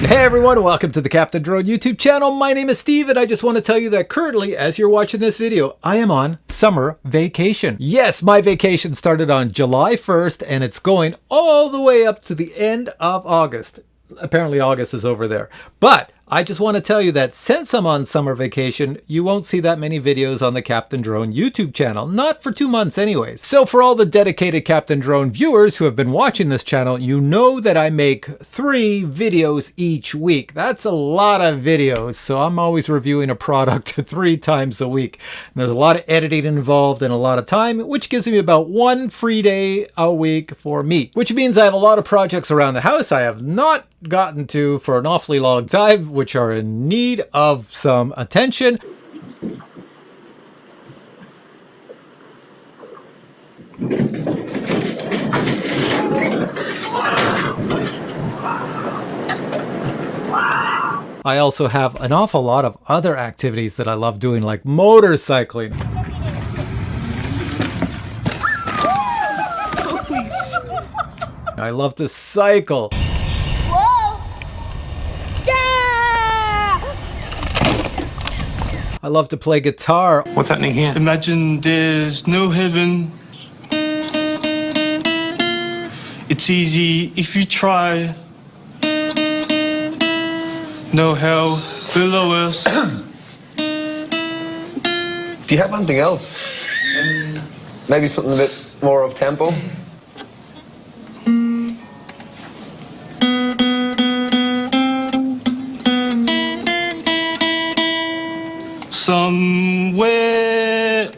Hey everyone, welcome to the Captain Drone YouTube channel. My name is Steve and I just want to tell you that currently, as you're watching this video, I am on summer vacation. Yes, my vacation started on July 1st and it's going all the way up to the end of August. Apparently August is over there. But I just want to tell you that since I'm on summer vacation, you won't see that many videos on the Captain Drone YouTube channel. Not for 2 months anyways. So for all the dedicated Captain Drone viewers who have been watching this channel, you know that I make 3 videos each week. That's a lot of videos. So I'm always reviewing a product 3 times a week. And there's a lot of editing involved and a lot of time, which gives me about 1 free day a week for me. Which means I have a lot of projects around the house I have not gotten to for an awfully long time, which are in need of some attention. I also have an awful lot of other activities that I love doing, like motorcycling. I love to cycle. I love to play guitar. What's happening here? Imagine there's no heaven. It's easy if you try. No hell below us. Do you have anything else? Maybe something a bit more up tempo? Somewhere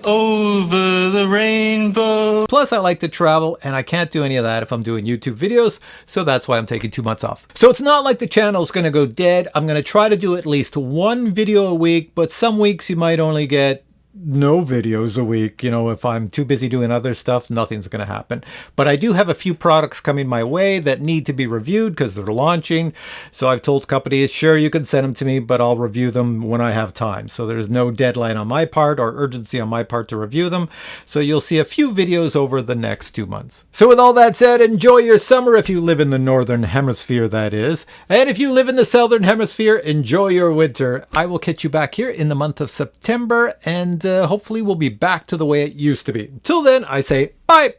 over the rainbow. Plus, I like to travel, and I can't do any of that if I'm doing YouTube videos, so that's why I'm taking 2 months off. So it's not like the channel's gonna go dead. I'm gonna try to do at least 1 video a week, but some weeks you might only get no videos a week. You know, if I'm too busy doing other stuff, nothing's going to happen. But I do have a few products coming my way that need to be reviewed because they're launching. So I've told companies, sure, you can send them to me, but I'll review them when I have time. So there's no deadline on my part or urgency on my part to review them. So you'll see a few videos over the next 2 months. So with all that said, enjoy your summer if you live in the Northern Hemisphere, that is. And if you live in the Southern Hemisphere, enjoy your winter. I will catch you back here in the month of September, and hopefully we'll be back to the way it used to be. Until then, I say bye.